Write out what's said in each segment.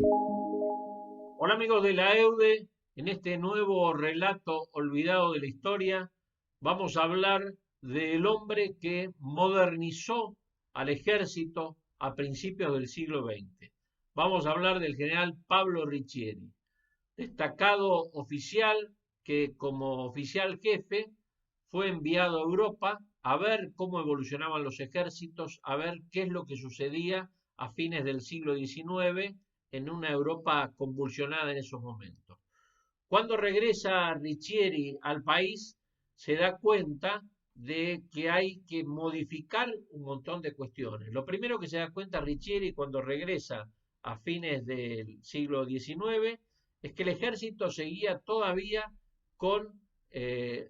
Hola amigos de la EUDE, en este nuevo relato olvidado de la historia vamos a hablar del hombre que modernizó al ejército a principios del siglo XX. Vamos a hablar del general Pablo Riccieri, destacado oficial que como oficial jefe fue enviado a Europa a ver cómo evolucionaban los ejércitos, a ver qué es lo que sucedía a fines del siglo XIX en una Europa convulsionada en esos momentos. Cuando regresa Riccieri al país, se da cuenta de que hay que modificar un montón de cuestiones. Lo primero que se da cuenta Riccieri cuando regresa a fines del siglo XIX es que el ejército seguía todavía con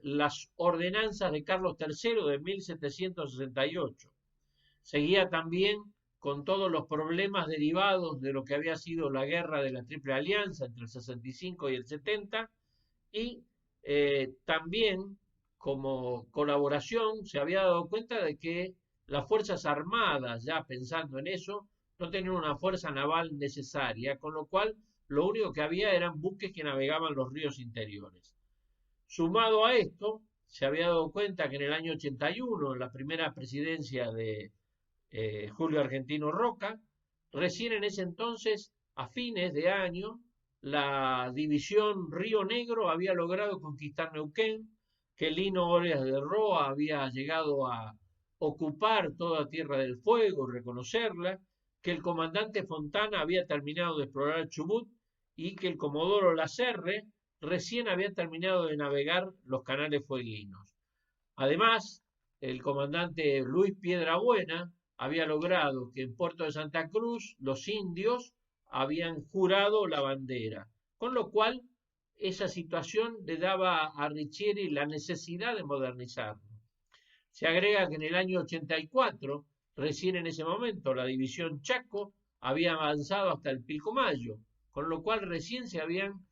las ordenanzas de Carlos III de 1768. Seguía también con todos los problemas derivados de lo que había sido la guerra de la Triple Alianza entre el 65 y el 70, y también como colaboración se había dado cuenta de que las Fuerzas Armadas, ya pensando en eso, no tenían una fuerza naval necesaria, con lo cual lo único que había eran buques que navegaban los ríos interiores. Sumado a esto, se había dado cuenta que en el año 81, en la primera presidencia de Julio Argentino Roca, recién en ese entonces, a fines de año, la división Río Negro había logrado conquistar Neuquén, que Lino Orias de Roa había llegado a ocupar toda Tierra del Fuego, reconocerla, que el comandante Fontana había terminado de explorar Chubut y que el comodoro Lacerre recién había terminado de navegar los canales fueguinos. Además, el comandante Luis Piedrabuena había logrado que en Puerto de Santa Cruz los indios habían jurado la bandera, con lo cual esa situación le daba a Riccieri la necesidad de modernizarlo. Se agrega que en el año 84, recién en ese momento, la división Chaco había avanzado hasta el Pilcomayo, con lo cual recién se habían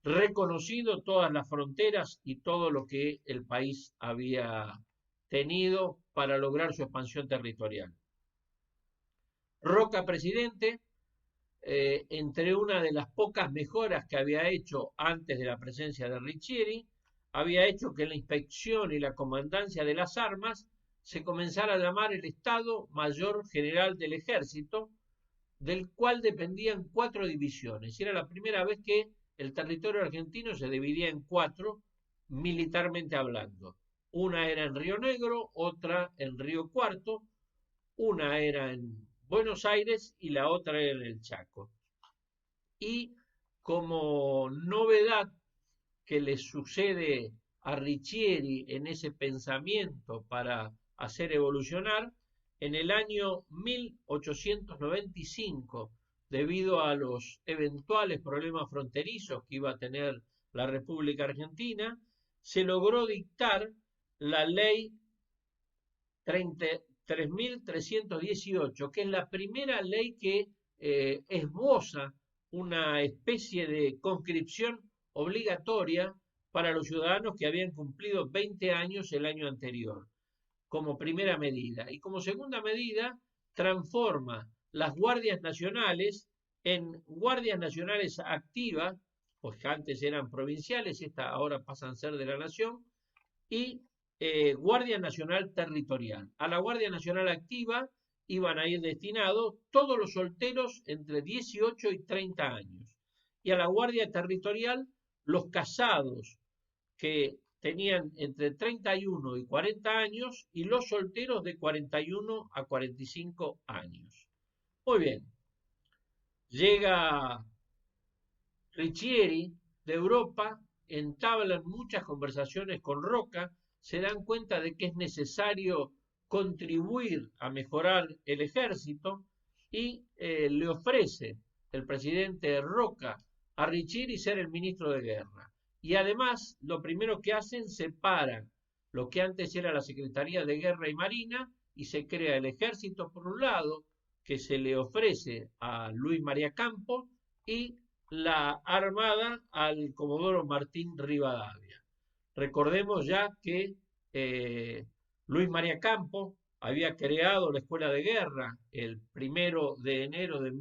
reconocido todas las fronteras y todo lo que el país había tenido para lograr su expansión territorial. Roca presidente, entre una de las pocas mejoras que había hecho antes de la presencia de Riccieri, había hecho que la inspección y la comandancia de las armas se comenzara a llamar el Estado Mayor General del Ejército, del cual dependían 4 divisiones. Era la primera vez que el territorio argentino se dividía en 4, militarmente hablando. Una era en Río Negro, otra en Río Cuarto, una era en Buenos Aires y la otra era en el Chaco. Y como novedad que le sucede a Riccieri en ese pensamiento para hacer evolucionar, en el año 1895, debido a los eventuales problemas fronterizos que iba a tener la República Argentina, se logró dictar la ley 3318, que es la primera ley que esboza una especie de conscripción obligatoria para los ciudadanos que habían cumplido 20 años el año anterior, como primera medida. Y como segunda medida, transforma las guardias nacionales en guardias nacionales activas, pues antes eran provinciales, estas ahora pasan a ser de la nación, y Guardia Nacional Territorial. A la Guardia Nacional Activa iban a ir destinados todos los solteros entre 18 y 30 años. Y a la Guardia Territorial los casados que tenían entre 31 y 40 años y los solteros de 41 a 45 años. Muy bien, llega Riccieri de Europa, entablan muchas conversaciones con Roca, se dan cuenta de que es necesario contribuir a mejorar el ejército y le ofrece el presidente Roca a Riccieri ser el ministro de guerra. Y además, lo primero que hacen, separan lo que antes era la Secretaría de Guerra y Marina y se crea el ejército por un lado, que se le ofrece a Luis María Campos, y la Armada al comodoro Martín Rivadavia. Recordemos ya que Luis María Campos había creado la Escuela de Guerra el 1 de enero de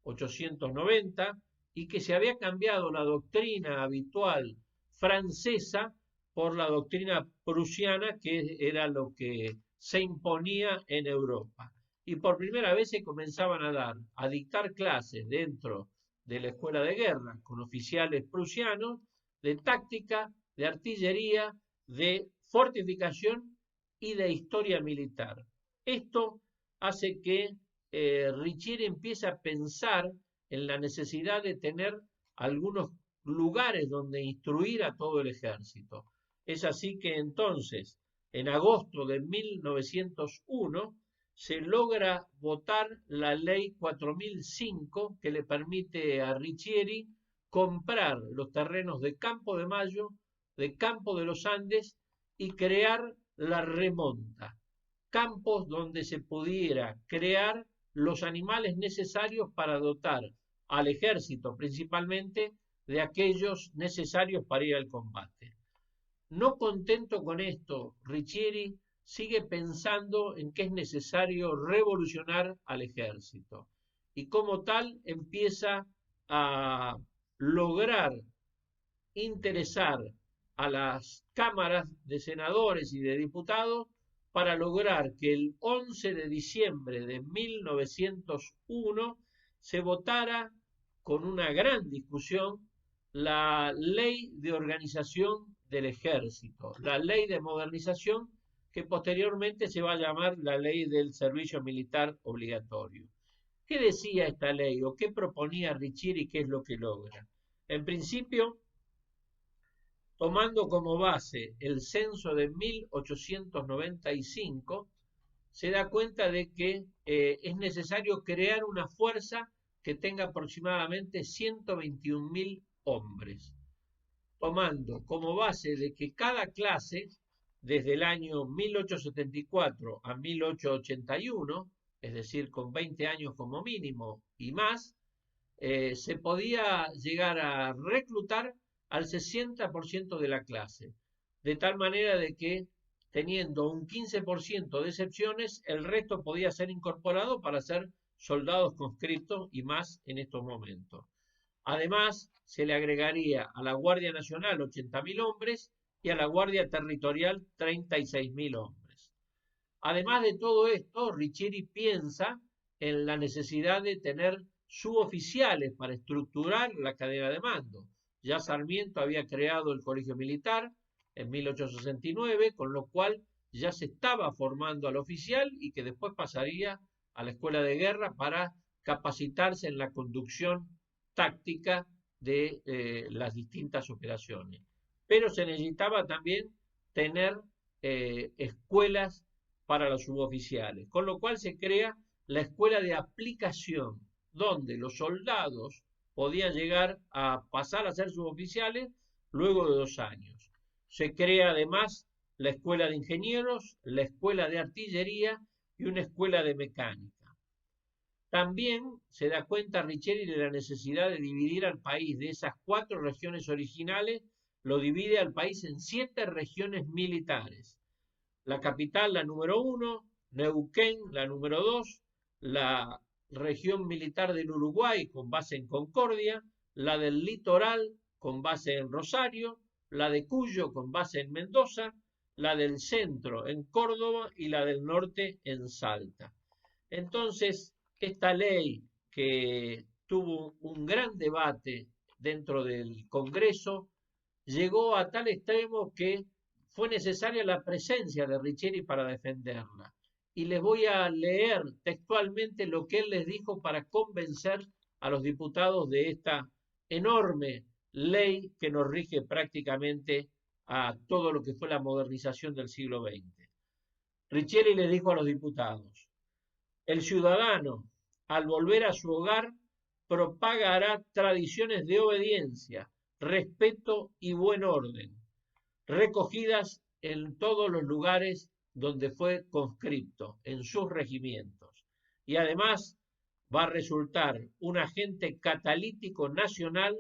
1890 y que se había cambiado la doctrina habitual francesa por la doctrina prusiana, que era lo que se imponía en Europa. Y por primera vez se comenzaban a dictar clases dentro de la escuela de guerra con oficiales prusianos de táctica, de artillería, de fortificación y de historia militar. Esto hace que Riccieri empiece a pensar en la necesidad de tener algunos lugares donde instruir a todo el ejército. Es así que entonces, en agosto de 1901, se logra votar la ley 4005 que le permite a Riccieri comprar los terrenos de Campo de Mayo, de Campo de los Andes y crear la remonta, campos donde se pudiera crear los animales necesarios para dotar al ejército principalmente de aquellos necesarios para ir al combate. No contento con esto, Riccieri sigue pensando en que es necesario revolucionar al ejército y como tal empieza a lograr interesar a las cámaras de senadores y de diputados para lograr que el 11 de diciembre de 1901 se votara con una gran discusión la ley de organización del ejército, la ley de modernización que posteriormente se va a llamar la ley del servicio militar obligatorio. ¿Qué decía esta ley o qué proponía Riccieri y qué es lo que logra? En principio, tomando como base el censo de 1895, se da cuenta de que es necesario crear una fuerza que tenga aproximadamente 121.000 hombres, tomando como base de que cada clase, desde el año 1874 a 1881, es decir, con 20 años como mínimo y más, se podía llegar a reclutar al 60% de la clase, de tal manera de que teniendo un 15% de excepciones, el resto podía ser incorporado para ser soldados conscriptos y más en estos momentos. Además, se le agregaría a la Guardia Nacional 80.000 hombres y a la Guardia Territorial 36.000 hombres. Además de todo esto, Riccieri piensa en la necesidad de tener suboficiales para estructurar la cadena de mando. Ya Sarmiento había creado el Colegio Militar en 1869, con lo cual ya se estaba formando al oficial y que después pasaría a la escuela de guerra para capacitarse en la conducción táctica de las distintas operaciones. Pero se necesitaba también tener escuelas para los suboficiales, con lo cual se crea la escuela de aplicación, donde los soldados podían llegar a pasar a ser suboficiales luego de 2 años. Se crea además la escuela de ingenieros, la escuela de artillería y una escuela de mecánica. También se da cuenta Riccieri de la necesidad de dividir al país de esas 4 regiones originales, lo divide al país en 7 regiones militares. La capital, la número 1, Neuquén, la número 2, la región militar del Uruguay con base en Concordia, la del litoral con base en Rosario, la de Cuyo con base en Mendoza, la del centro en Córdoba y la del norte en Salta. Entonces, esta ley que tuvo un gran debate dentro del Congreso llegó a tal extremo que fue necesaria la presencia de Riccieri para defenderla. Y les voy a leer textualmente lo que él les dijo para convencer a los diputados de esta enorme ley que nos rige prácticamente a todo lo que fue la modernización del siglo XX. Riccieri les dijo a los diputados: el ciudadano, al volver a su hogar, propagará tradiciones de obediencia, respeto y buen orden, recogidas en todos los lugares donde fue conscripto, en sus regimientos. Y además va a resultar un agente catalítico nacional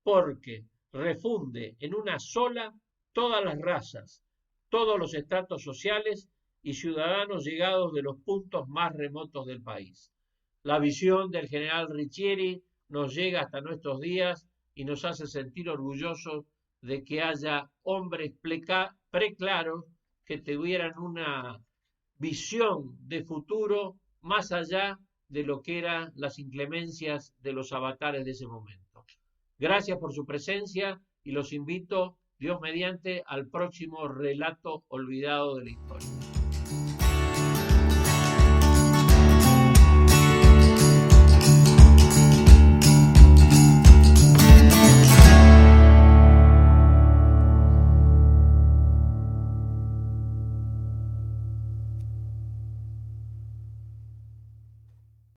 porque refunde en una sola todas las razas, todos los estratos sociales y ciudadanos llegados de los puntos más remotos del país. La visión del general Riccieri nos llega hasta nuestros días y nos hace sentir orgullosos de que haya hombres preclaros que tuvieran una visión de futuro más allá de lo que eran las inclemencias de los avatares de ese momento. Gracias por su presencia y los invito, Dios mediante, al próximo relato olvidado de la historia.